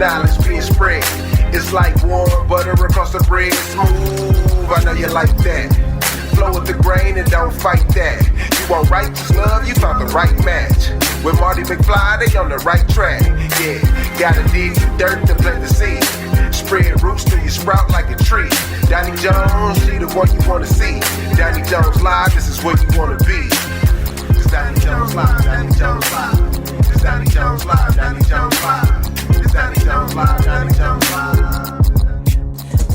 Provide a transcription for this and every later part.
balance being spread. It's like warm butter across the bread. Smooth, I know you like that. Flow with the grain and don't fight that. You want righteous love, you found the right match. With Marty McFly, they on the right track. Yeah, gotta dig the dirt to plant the seed. Spread roots till you sprout like a tree. Doni Jones, she the one you wanna see. Doni Jones live, this is where you wanna be. It's Doni Jones live, Doni Jones live. It's Doni Jones live, Doni Jones live. It's Doni Jones live, Doni Jones live.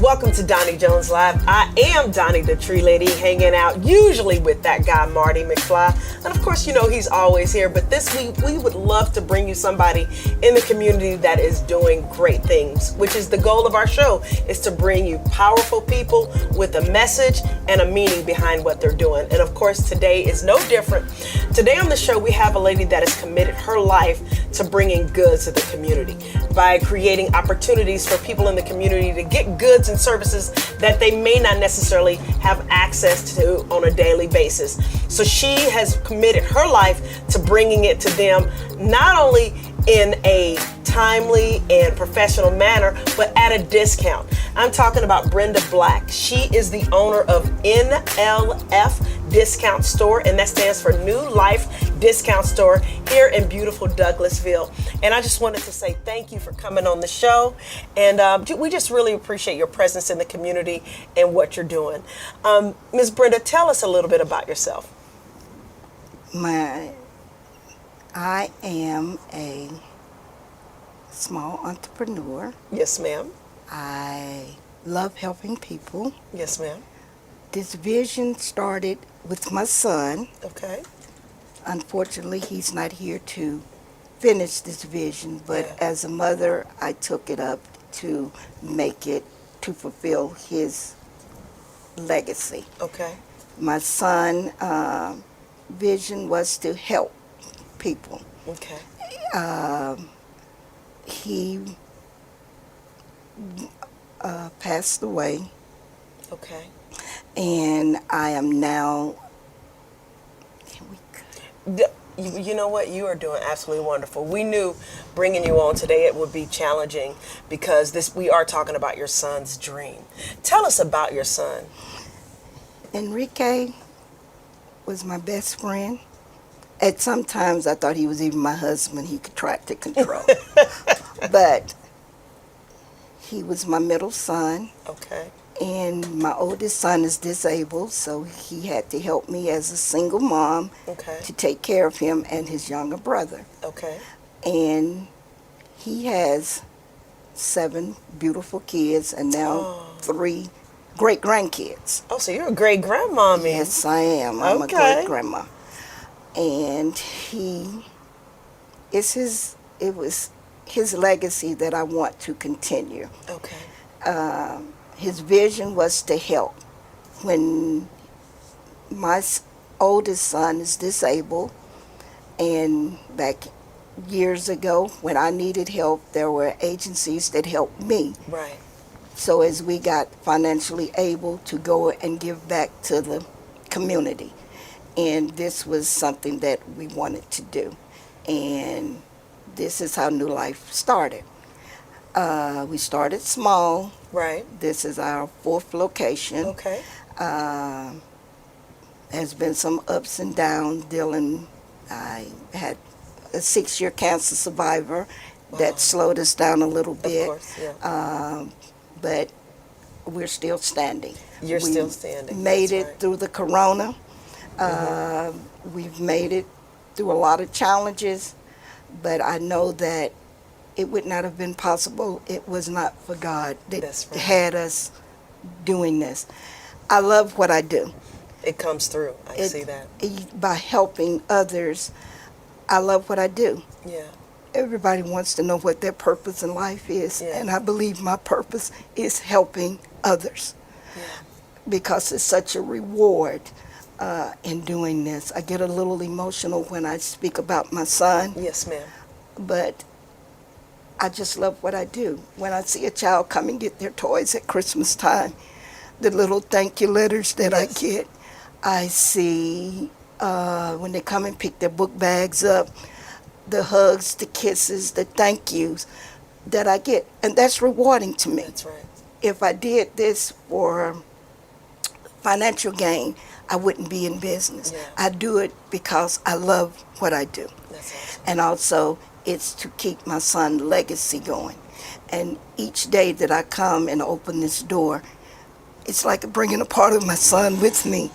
Welcome to Doni Jones Live. I am Doni the Tree Lady, hanging out usually with that guy Marty McFly. And of course, you know he's always here. But this week, we would love to bring you somebody in the community that is doing great things, which is the goal of our show, is to bring you powerful people with a message and a meaning behind what they're doing. And of course, today is no different. Today on the show, we have a lady that has committed her life to bringing goods to the community by creating opportunities for people in the community to get goods and services that they may not necessarily have access to on a daily basis. So she has committed her life to bringing it to them, not only in a timely and professional manner, but at a discount. I'm talking about Brenda Black. She is the owner of NLF Discount Store, and that stands for New Life Discount Store here in beautiful Douglasville. And I just wanted to say thank you for coming on the show. And we just really appreciate your presence in the community and what you're doing. Ms. Brenda, tell us a little bit about yourself. I am a small entrepreneur. Yes, ma'am. I love helping people. Yes, ma'am. This vision started with my son. Okay. Unfortunately, he's not here to finish this vision, but as a mother, I took it up to make it, to fulfill his legacy. Okay. My son' vision was to help people. Okay. He passed away. Okay. And I am now. You know what? You are doing absolutely wonderful. We knew bringing you on today it would be challenging because we are talking about your son's dream. Tell us about your son. Enrique was my best friend. At some times I thought he was even my husband. He could try to control. But he was my middle son. Okay. And my oldest son is disabled, so he had to help me as a single mom to take care of him and his younger brother. Okay. And he has 7 beautiful kids and now 3 great-grandkids. Oh, so you're a great-grandmommy. Yes, I am. I'm a great-grandma. And it was his legacy that I want to continue. Okay. His vision was to help. When my oldest son is disabled, and back years ago when I needed help, there were agencies that helped me. Right. So as we got financially able to go and give back to the community. And this was something that we wanted to do. And this is how New Life started. We started small. Right. This is our 4th location. Okay. There's been some ups and downs dealing. I had a 6-year cancer survivor that slowed us down a little bit. Of course, yeah. But we're still standing. You're still standing. Made That's it right. through the corona. We've made it through a lot of challenges, but I know that it would not have been possible. It was not for God that had us doing this. I love what I do. It comes through. I see that. By helping others, I love what I do. Yeah. Everybody wants to know what their purpose in life is, and I believe my purpose is helping others. Yeah. Because it's such a reward in doing this. I get a little emotional when I speak about my son. Yes, ma'am. But I just love what I do. When I see a child come and get their toys at Christmas time, the little thank you letters that I get, I see when they come and pick their book bags up, the hugs, the kisses, the thank yous. that I get, and that's rewarding to me. That's right. If I did this for financial gain, I wouldn't be in business. Yeah. I do it because I love what I do. That's awesome. And also, it's to keep my son's legacy going. And each day that I come and open this door, it's like bringing a part of my son with me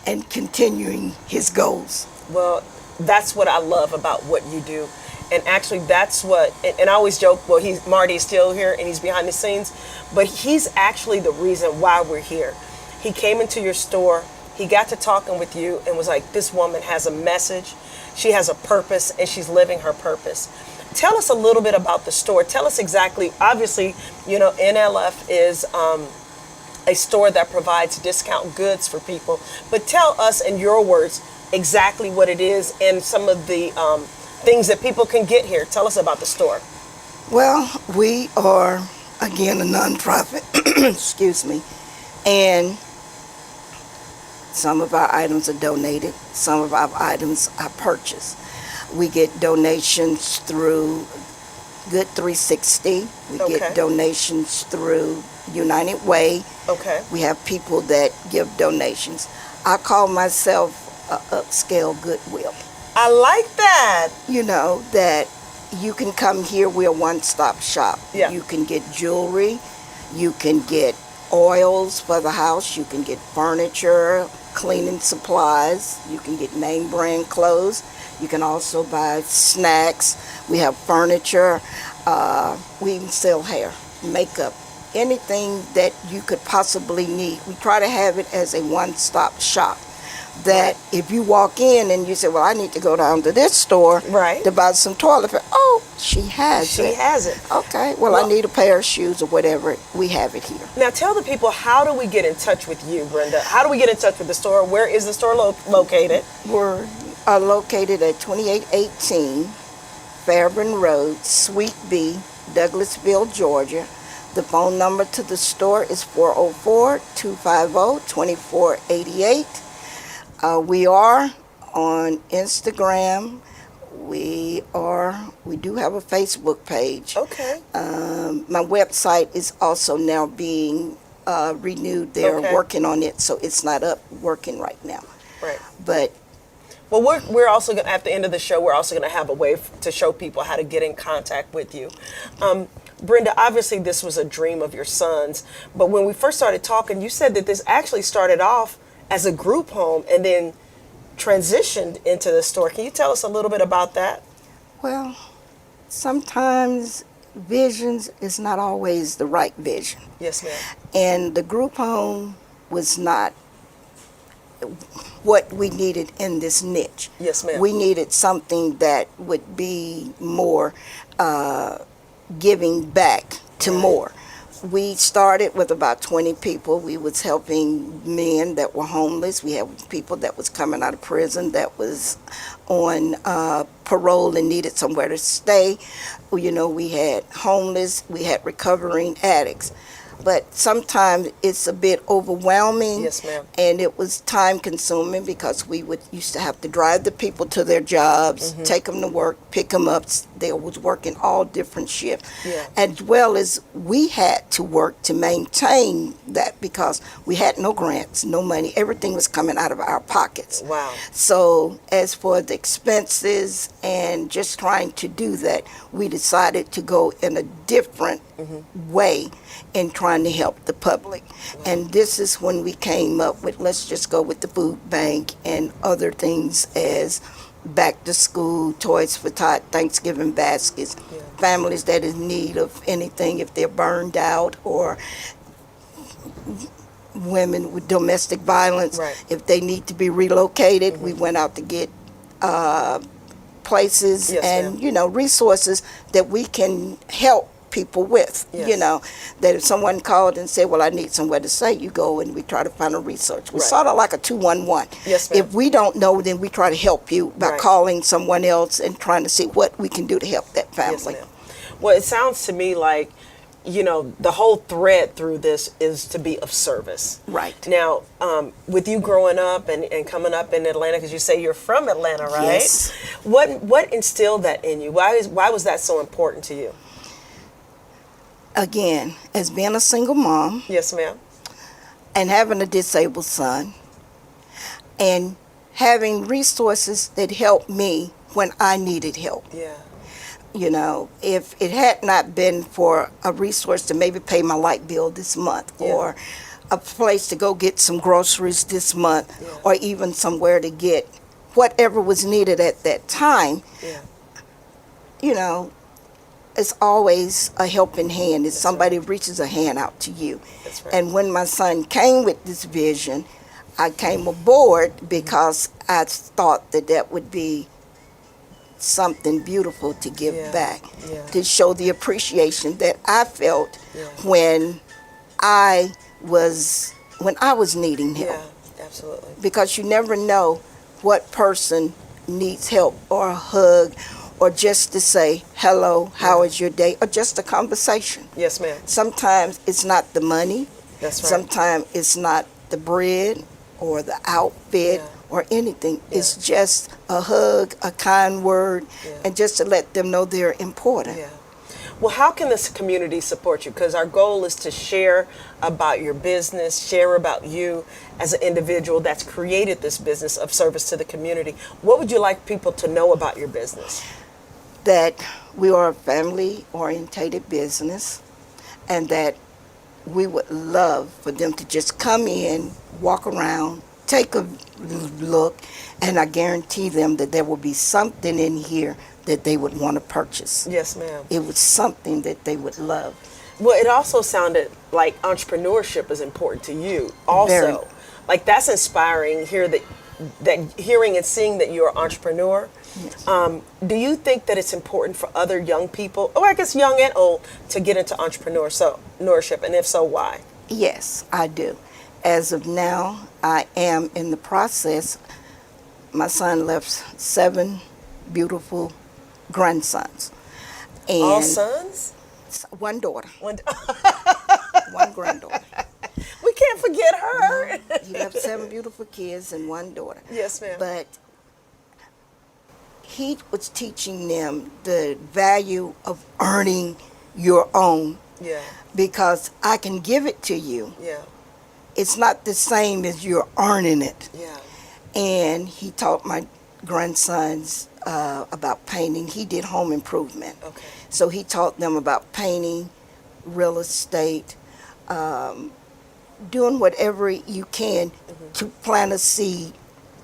and continuing his goals. Well, that's what I love about what you do. And actually, that's what, and I always joke, well, Marty's still here and he's behind the scenes, but he's actually the reason why we're here. He came into your store, he got to talking with you and was like, this woman has a message, she has a purpose, and she's living her purpose. Tell us a little bit about the store. Tell us exactly, obviously, NLF is a store that provides discount goods for people, but tell us in your words exactly what it is and some of the things that people can get here. Tell us about the store. Well, we are, again, a nonprofit, excuse me, and some of our items are donated, some of our items are purchased. We get donations through Good 360. We get donations through United Way. Okay. We have people that give donations. I call myself a upscale Goodwill. I like that. That you can come here. We're a one-stop shop. Yeah. You can get jewelry. You can get oils for the house. You can get furniture, cleaning supplies. You can get name brand clothes. You can also buy snacks. We have furniture. We even sell hair, makeup, anything that you could possibly need. We try to have it as a one-stop shop. That if you walk in and you say, well, I need to go down to this store to buy some toilet paper. Oh, she has it. She has it. Okay, well, I need a pair of shoes or whatever. We have it here. Now tell the people, how do we get in touch with you, Brenda? How do we get in touch with the store? Where is the store located? We're located at 2818 Fairburn Road, Suite B, Douglasville, Georgia. The phone number to the store is 404-250-2488. We are on Instagram. We do have a Facebook page. Okay. My website is also now being renewed. They're working on it, so it's not up working right now. Right. But well, we're also going to, at the end of the show, we're also going to have a way to show people how to get in contact with you. Brenda, obviously this was a dream of your son's, but when we first started talking, you said that this actually started off as a group home and then transitioned into the store. Can you tell us a little bit about that? Well, sometimes visions is not always the right vision. Yes, ma'am. And the group home was not what we needed in this niche. Yes, ma'am. We needed something that would be more giving back to more. We started with about 20 people. We was helping men that were homeless. We had people that was coming out of prison that was on parole and needed somewhere to stay. We had homeless. We had recovering addicts. But sometimes it's a bit overwhelming. Yes, ma'am. And it was time consuming because we used to have to drive the people to their jobs, take them to work, pick them up. They was working all different shifts. Yeah. As well as we had to work to maintain that because we had no grants, no money. Everything was coming out of our pockets. Wow. So as for the expenses and just trying to do that, we decided to go in a different way in trying to help the public. And this is when we came up with, let's just go with the food bank and other things as back to school, toys for tot, Thanksgiving baskets, families that is in need of anything if they're burned out, or women with domestic violence, if they need to be relocated. We went out to get places and resources that we can help people with. That if someone called and said, well, I need somewhere to stay, you go and we try to find a resource. We're sort of like a 211. Yes, ma'am. If we don't know, then we try to help you by calling someone else and trying to see what we can do to help that family. Yes, ma'am. Well, it sounds to me like, the whole thread through this is to be of service. Right. Now, with you growing up and coming up in Atlanta, because you say you're from Atlanta, right? Yes. What instilled that in you? Why was that so important to you? again, as being a single mom Yes, ma'am. and having a disabled son and having resources that helped me when I needed help. Yeah. You know, if it had not been for a resource to maybe pay my light bill this month, Yeah. or a place to go get some groceries this month, Yeah. or even somewhere to get whatever was needed at that time, Yeah. you know, it's always a helping hand. If That's somebody reaches a hand out to you. That's right. And when my son came with this vision, I came aboard because I thought that that would be something beautiful to give Yeah. back, Yeah. to show the appreciation that I felt Yeah. when I was needing help. Yeah, absolutely. Because you never know what person needs help, or a hug, or just to say hello, how is your day, or just a conversation. Yes, ma'am. Sometimes it's not the money, That's right. sometimes it's not the bread or the outfit Yeah. or anything. Yeah. It's just a hug, a kind word, Yeah. and just to let them know they're important. Yeah. Well, how can this community support you? Because our goal is to share about your business, share about you as an individual that's created this business of service to the community. What would you like people to know about your business? That we are a family-orientated business, and that we would love for them to just come in, walk around, take a look, and I guarantee them that there will be something in here that they would want to purchase. Yes, ma'am. It was something that they would love. Well, it also sounded like entrepreneurship is important to you also. Very. Like that's inspiring here that hearing and seeing that you're an entrepreneur. Yes. Do you think that it's important for other young people, or I guess young and old, to get into entrepreneurship, and if so, why? Yes, I do. As of now, I am in the process. My son left 7 beautiful grandsons. And All sons? one daughter, One, one granddaughter. we can't forget her. He left 7 beautiful kids and one daughter. Yes, ma'am. But he was teaching them the value of earning your own, Yeah, because I can give it to you. yeah, It's not the same as you're earning it. yeah. And he taught my grandsons about painting. He did home improvement. Okay. So he taught them about painting, real estate, doing whatever you can to plant a seed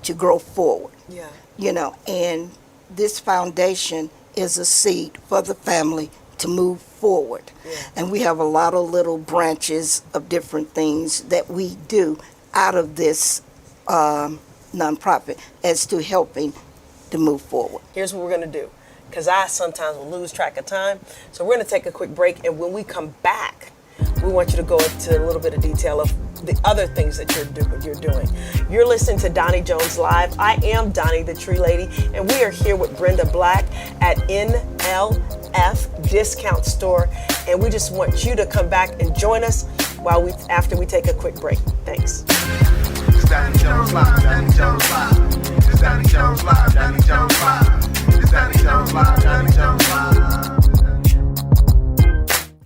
to grow forward. Yeah. You know, and this foundation is a seed for the family to move forward. Yeah. And we have a lot of little branches of different things that we do out of this nonprofit as to helping to move forward. Here's what we're going to do, because I sometimes will lose track of time. So we're going to take a quick break, and when we come back, we want you to go into a little bit of detail of the other things that you're doing. You're listening to Doni Jones Live. I am Doni, the Tree Lady, and we are here with Brenda Black at NLF Discount Store, and we just want you to come back and join us after we take a quick break. Thanks. It's Doni Jones Live, Doni Jones Live. It's Doni Jones Live, Doni Jones Live. It's Doni Jones Live, Doni Jones Live.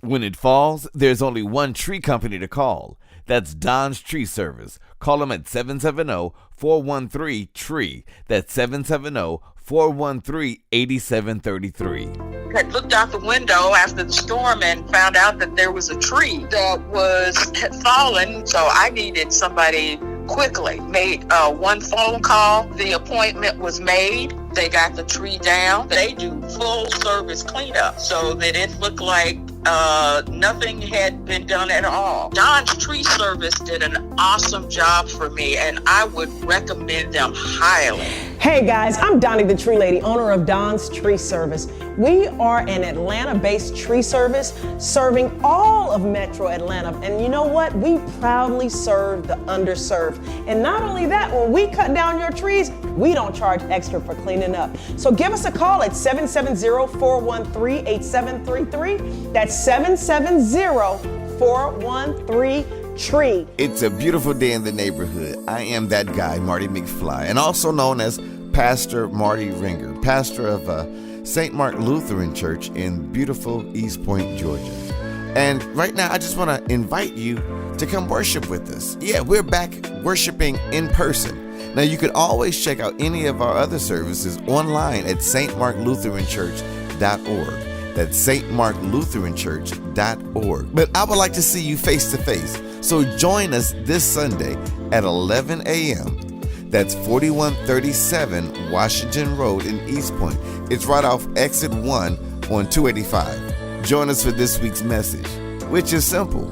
When it falls, there's only one tree company to call. That's Don's Tree Service. Call them at 770-413-TREE. That's 770-413-8733. Had looked out the window after the storm and found out that there was a tree that had fallen, so I needed somebody quickly. Made one phone call. The appointment was made. They got the tree down. They do full service cleanup, so that it looked like nothing had been done at all. Don's Tree Service did an awesome job for me, and I would recommend them highly. Hey guys, I'm Doni the Tree Lady, owner of Don's Tree Service. We are an Atlanta-based tree service serving all of Metro Atlanta. And you know what? We proudly serve the underserved. And not only that, when we cut down your trees, we don't charge extra for cleaning up. So give us a call at 770-413-8733. That's 770-413-TREE. It's a beautiful day in the neighborhood. I am that guy, Marty McFly, and also known as Pastor Marty Ringer, pastor of St. Mark Lutheran Church in beautiful East Point, Georgia. And right now, I just want to invite you to come worship with us. Yeah, we're back worshiping in person. Now, you can always check out any of our other services online at stmarklutheranchurch.org. That's stmarklutheranchurch.org. But I would like to see you face to face. So join us this Sunday at 11 a.m. That's 4137 Washington Road in East Point. It's right off exit 1 on 285. Join us for this week's message, which is simple.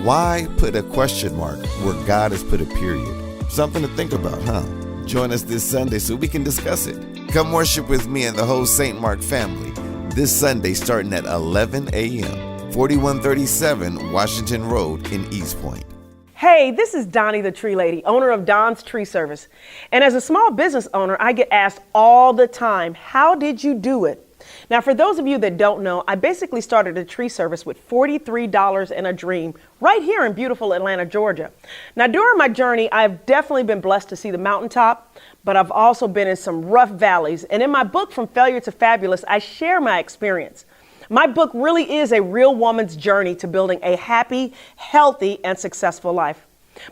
Why put a question mark where God has put a period? Something to think about, huh? Join us this Sunday so we can discuss it. Come worship with me and the whole St. Mark family this Sunday starting at 11 a.m., 4137 Washington Road in East Point. Hey, this is Doni the Tree Lady, owner of Don's Tree Service. And as a small business owner, I get asked all the time, how did you do it? Now, for those of you that don't know, I basically started a tree service with $43 and a dream right here in beautiful Atlanta, Georgia. Now, during my journey, I've definitely been blessed to see the mountaintop, but I've also been in some rough valleys. And in my book, From Failure to Fabulous, I share my experience. My book really is a real woman's journey to building a happy, healthy, and successful life.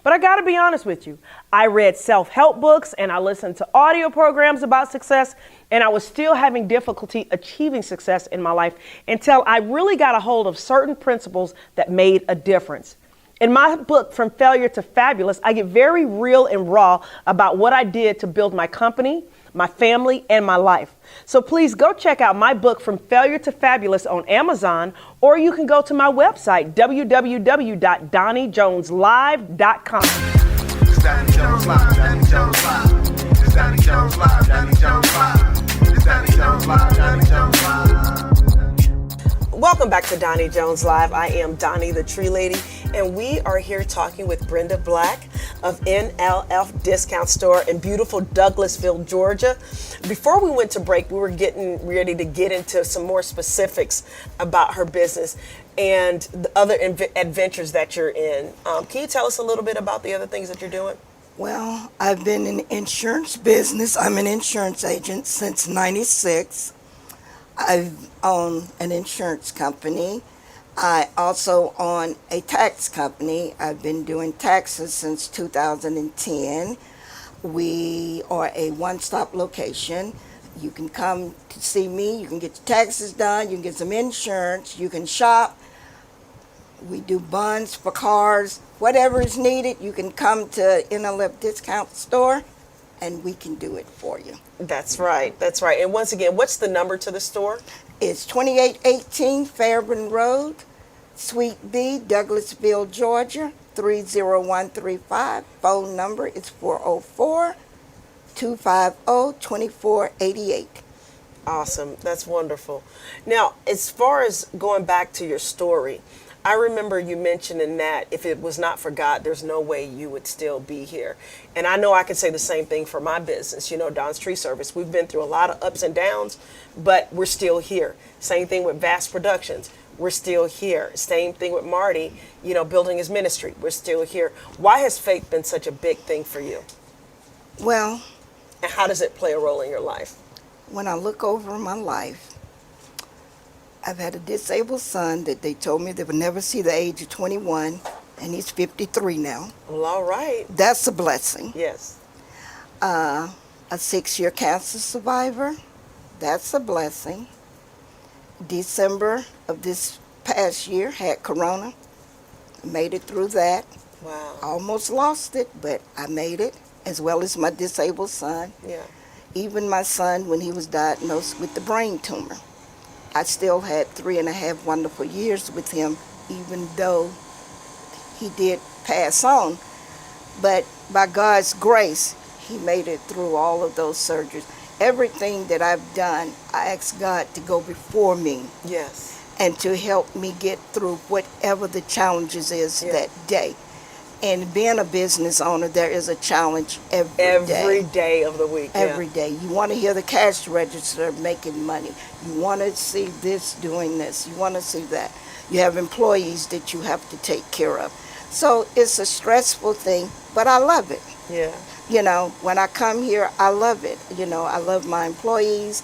But I gotta be honest with you. I read self-help books and I listened to audio programs about success, and I was still having difficulty achieving success in my life until I really got a hold of certain principles that made a difference. In my book, From Failure to Fabulous, I get very real and raw about what I did to build my company, my family, and my life. So please go check out my book, From Failure to Fabulous, on Amazon, or you can go to my website, www.donijoneslive.com. It's Doni Jones Live, Doni Jones Live. It's Doni Jones Live, Doni Jones Live. It's Doni Jones Live, Doni Jones Live. Welcome back to Doni Jones Live. I am Doni the Tree Lady, and we are here talking with Brenda Black of NLF Discount Store in beautiful Douglasville, Georgia. Before we went to break, we were getting ready to get into some more specifics about her business and the other adventures that you're in. Can you tell us a little bit about the other things that you're doing? Well, I've been in the insurance business. I'm an insurance agent since '96. I've owned an insurance company. I also own a tax company. I've been doing taxes since 2010. We are a one-stop location. You can come to see me. You can get your taxes done. You can get some insurance. You can shop. We do bonds for cars. Whatever is needed, you can come to NLF Discount Store, and we can do it for you. That's right. That's right. And once again, what's the number to the store? It's 2818 Fairburn Road, Suite B, Douglasville, Georgia, 30135. Phone number is 404-250-2488. Awesome. That's wonderful. Now, as far as going back to your story, I remember you mentioning that if it was not for God, there's no way you would still be here. And I know I could say the same thing for my business, Don's Tree Service. We've been through a lot of ups and downs, but we're still here. Same thing with Vast Productions. We're still here. Same thing with Marty, building his ministry. We're still here. Why has faith been such a big thing for you? Well, and how does it play a role in your life? When I look over my life, I've had a disabled son that they told me they would never see the age of 21, and he's 53 now. Well, all right. That's a blessing. Yes. A 6-year cancer survivor. That's a blessing. December of this past year, had corona. Made it through that. Wow. Almost lost it, but I made it, as well as my disabled son. Yeah. Even my son, when he was diagnosed with the brain tumor, I still had 3.5 wonderful years with him, even though he did pass on. But by God's grace, he made it through all of those surgeries. Everything that I've done, I ask God to go before me. Yes. And to help me get through whatever the challenges is that day. And being a business owner, there is a challenge every day. Every day of the week. Every day. You want to hear the cash register making money. You want to see this doing this. You want to see that. You have employees that you have to take care of. So it's a stressful thing, but I love it. Yeah. When I come here, I love it. I love my employees.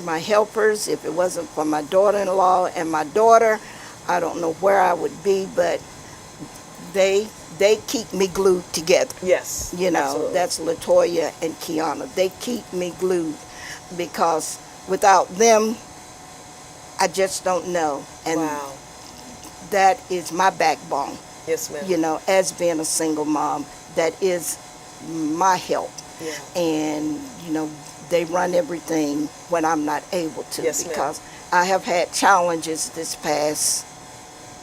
my helpers, if it wasn't for my daughter-in-law and my daughter, I don't know where I would be, but they keep me glued together. Yes. You know, absolutely. that's Latoya and Kiana. They keep me glued because without them, I just don't know. And Wow. that is my backbone. Yes, ma'am. You know, as being a single mom, that is my help. Yeah. And, you know, they run everything when I'm not able to. Yes, ma'am. Because I have had challenges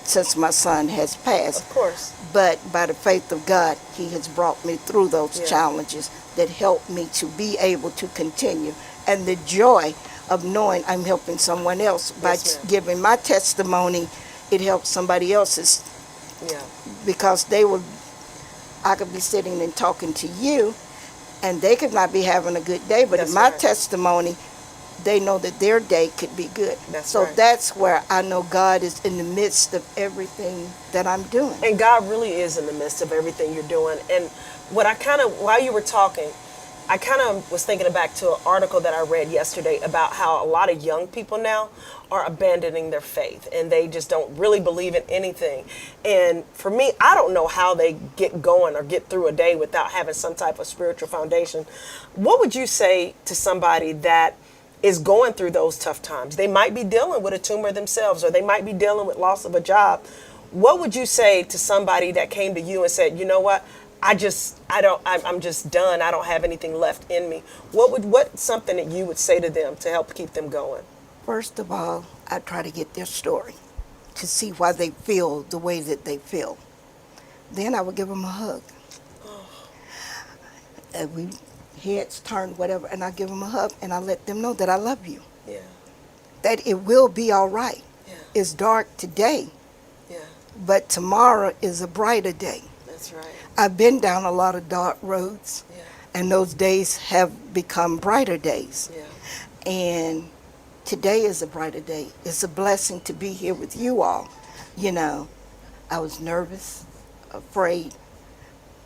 since my son has passed. Of course. But by the faith of God, he has brought me through those Yeah. challenges that helped me to be able to continue. And the joy of knowing I'm helping someone else by Yes, ma'am. giving my testimony, it helps somebody else's, Yeah. because I could be sitting and talking to you and they could not be having a good day, but That's in my right. testimony, they know that their day could be good. That's so right. that's where I know God is in the midst of everything that I'm doing. And God really is in the midst of everything you're doing. And while you were talking, I kind of was thinking back to an article that I read yesterday about how a lot of young people now are abandoning their faith and they just don't really believe in anything. And for me, I don't know how they get going or get through a day without having some type of spiritual foundation. What would you say to somebody that is going through those tough times? They might be dealing with a tumor themselves, or they might be dealing with loss of a job. What would you say to somebody that came to you and said, you know what? I'm just done. I don't have anything left in me. What's something that you would say to them to help keep them going? First of all, I try to get their story to see why they feel the way that they feel. Then I would give them a hug. We heads turned, whatever, and I give them a hug and I let them know that I love you. Yeah. That it will be all right. Yeah. It's dark today, Yeah. but tomorrow is a brighter day. That's right. I've been down a lot of dark roads, Yeah. and those days have become brighter days. Yeah. And today is a brighter day. It's a blessing to be here with you all. You know, I was nervous, afraid,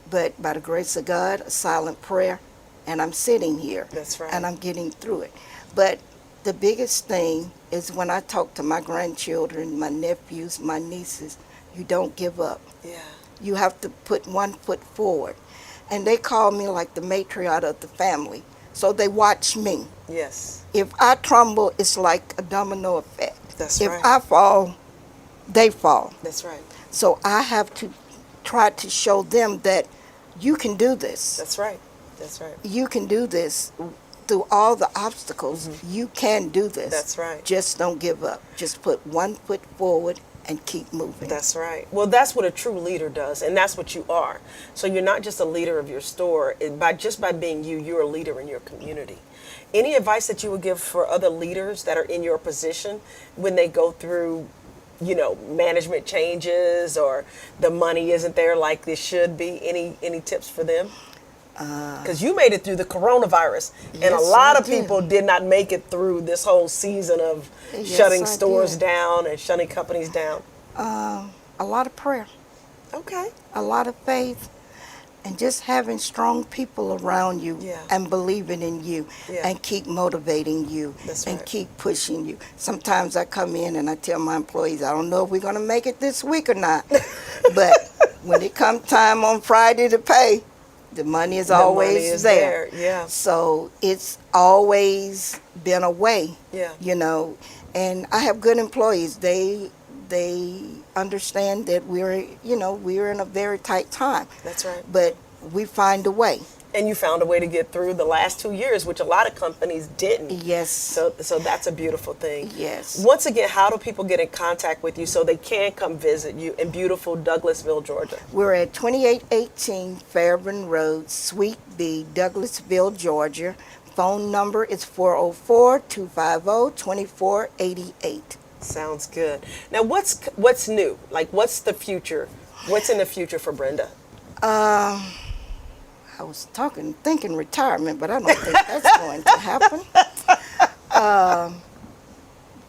but by the grace of God, a silent prayer, and I'm sitting here. That's right. And I'm getting through it. But the biggest thing is when I talk to my grandchildren, my nephews, my nieces, you don't give up. Yeah. You have to put one foot forward. And they call me like the matriarch of the family. So they watch me. Yes. If I crumble, it's like a domino effect. That's if right. I fall, they fall. That's right. So I have to try to show them that you can do this. That's right. That's right. You can do this through all the obstacles. You can do this. That's right. Just don't give up. Just put one foot forward and keep moving. That's right. Well, that's what a true leader does, and that's what you are. So you're not just a leader of your store. By being you, you're a leader in your community. Any advice that you would give for other leaders that are in your position when they go through, management changes or the money isn't there like it should be? Any tips for them? Because you made it through the coronavirus, and a Yes, lot I of people did not make it through this whole season of Yes, shutting I stores did. down and shutting companies down. A lot of prayer, Okay. a lot of faith, and just having strong people around you Yeah. and believing in you Yeah. and keep motivating you That's and right. keep pushing you. Sometimes I come in and I tell my employees, I don't know if we're going to make it this week or not. But when it comes time on Friday to pay, the money is always money is there. there, yeah. So it's always been a way, Yeah. And I have good employees. They understand that we're in a very tight time. That's right. But we find a way. And you found a way to get through the last 2 years, which a lot of companies didn't. Yes. So that's a beautiful thing. Yes. Once again, how do people get in contact with you so they can come visit you in beautiful Douglasville, Georgia? We're at 2818 Fairburn Road, Suite B, Douglasville, Georgia. Phone number is 404-250-2488. Sounds good. Now, what's new? Like, what's the future? What's in the future for Brenda? I was thinking retirement, but I don't think that's going to happen.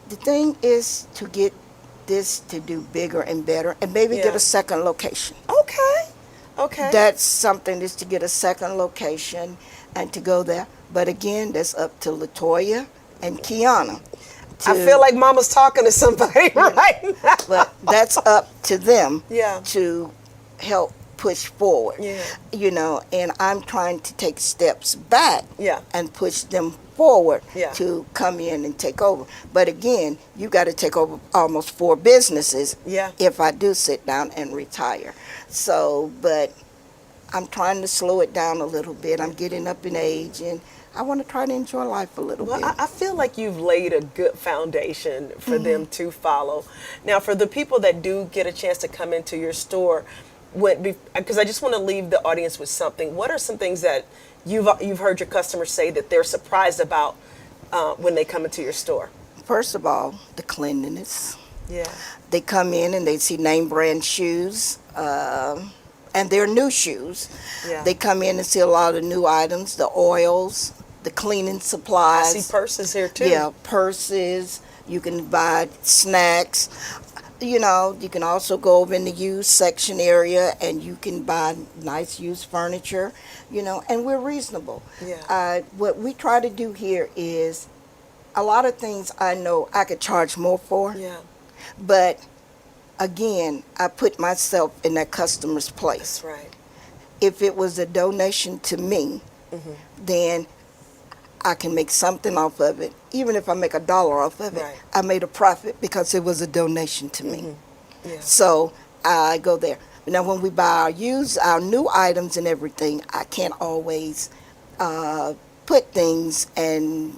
The thing is to get this to do bigger and better, and maybe Yeah. get a second location. Okay. That's something, is to get a second location and to go there. But again, that's up to Latoya and Kiana. I feel like Mama's talking to somebody right now. But that's up to them Yeah. to help push forward. Yeah. You know, and I'm trying to take steps back Yeah. and push them forward Yeah. to come in and take over. But again, you got to take over almost 4 businesses Yeah. if I do sit down and retire. So, but I'm trying to slow it down a little bit. I'm getting up in age, and I want to try to enjoy life a little Well, bit. I feel like you've laid a good foundation for them to follow. Now, for the people that do get a chance to come into your store, because I just want to leave the audience with something. What are some things that you've heard your customers say that they're surprised about when they come into your store? First of all, the cleanliness. Yeah. They come in and they see name brand shoes, and they're new shoes. Yeah. They come in and see a lot of new items, the oils, the cleaning I supplies. see purses here too. Yeah, purses. You can buy snacks. You know, you can also go over in the used section area and you can buy nice used furniture, you know, and we're reasonable. Yeah. What we try to do here is a lot of things I know I could charge more for, Yeah. but again, I put myself in that customer's place. That's right. If it was a donation to me, then I can make something off of it. Even if I make $1 off of it, Right. I made a profit because it was a donation to me. Yeah. So I go there. Now, when we buy our new items and everything, I can't always put things and,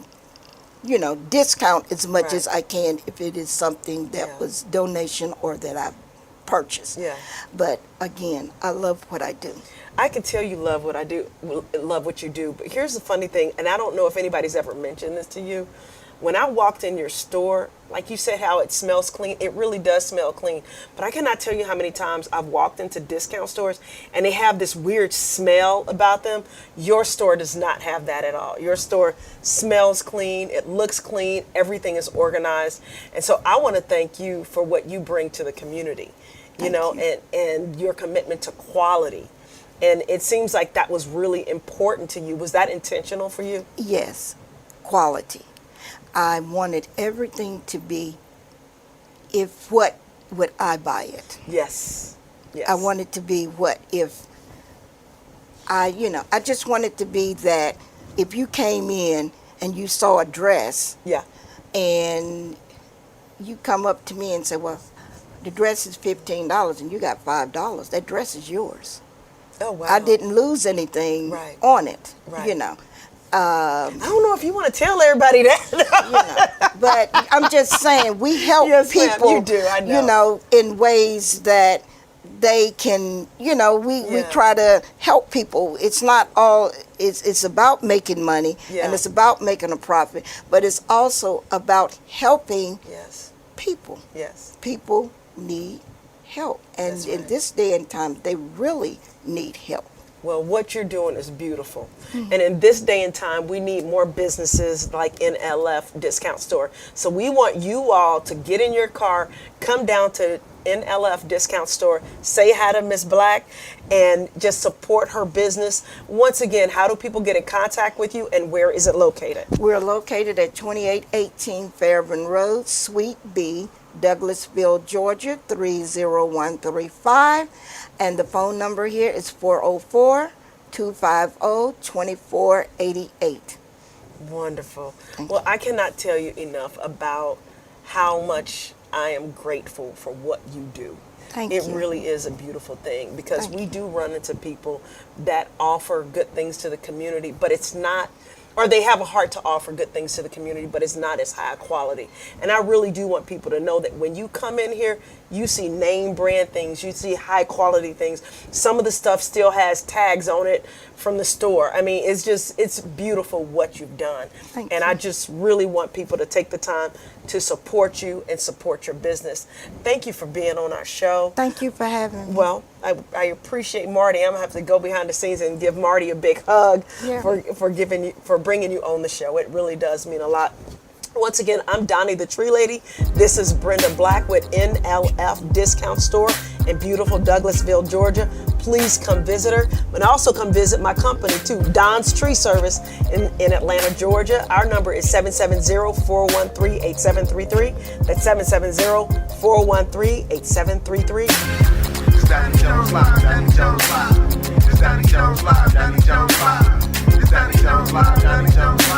you know, discount as much Right. as I can if it is something that Yeah. was donation or that I purchased. Yeah. But again, I love what I do. I can tell you love what I do, love what you do. But here's the funny thing, and I don't know if anybody's ever mentioned this to you. When I walked in your store, like you said, how it smells clean, it really does smell clean. But I cannot tell you how many times I've walked into discount stores and they have this weird smell about them. Your store does not have that at all. Your store smells clean, it looks clean, everything is organized. And so I want to thank you for what you bring to the community, you know, and your commitment to quality. And it seems like that was really important to you. Was that intentional for you? Yes, quality. I wanted everything to be if what would I buy it. Yes. Yes. I wanted to be what if I just wanted to be that if you came in and you saw a dress Yeah. and you come up to me and say, well, the dress is $15 and you got $5, that dress is yours. Oh, wow. I didn't lose anything Right. on it, Right. you know. I don't know if you want to tell everybody that. You know, but I'm just saying we help Yes, ma'am, people, you do, I know. you know, in ways that they can, you know, we Yeah. try to help people. It's not all, it's about making money Yeah. and it's about making a profit, but it's also about helping Yes. people. Yes. People need help. And That's in right. this day and time, they really need help. Well, what you're doing is beautiful. And in this day and time, we need more businesses like NLF Discount Store. So we want you all to get in your car, come down to NLF Discount Store, say hi to Miss Black, and just support her business. Once again, how do people get in contact with you and where is it located? We're located at 2818 Fairburn Road, Suite B, Douglasville, Georgia, 30135. And the phone number here is 404-250-2488. Wonderful. Well, I cannot tell you enough about how much I am grateful for what you do. Thank It you. really is a beautiful thing because Thank we do run into people that offer good things to the community, but it's not, or they have a heart to offer good things to the community, but it's not as high quality. And I really do want people to know that when you come in here, you see name brand things, you see high quality things. Some of the stuff still has tags on it from the store. I mean, it's beautiful what you've done. Thank and you. I just really want people to take the time to support you and support your business. Thank you for being on our show. Thank you for having me. Well, I appreciate Marty. I'm gonna have to go behind the scenes and give Marty a big hug Yeah. for bringing you on the show. It really does mean a lot. Once again, I'm Doni the Tree Lady. This is Brenda Black with NLF Discount Store in beautiful Douglasville, Georgia. please come visit her. And also come visit my company too, Don's Tree Service in Atlanta, Georgia. Our number is 770-413-8733. That's 770-413-8733. It's Doni Jones Live, Doni Jones Live. It's Doni Jones Live, Doni Jones Live. It's Doni Jones Live, Doni Jones Live.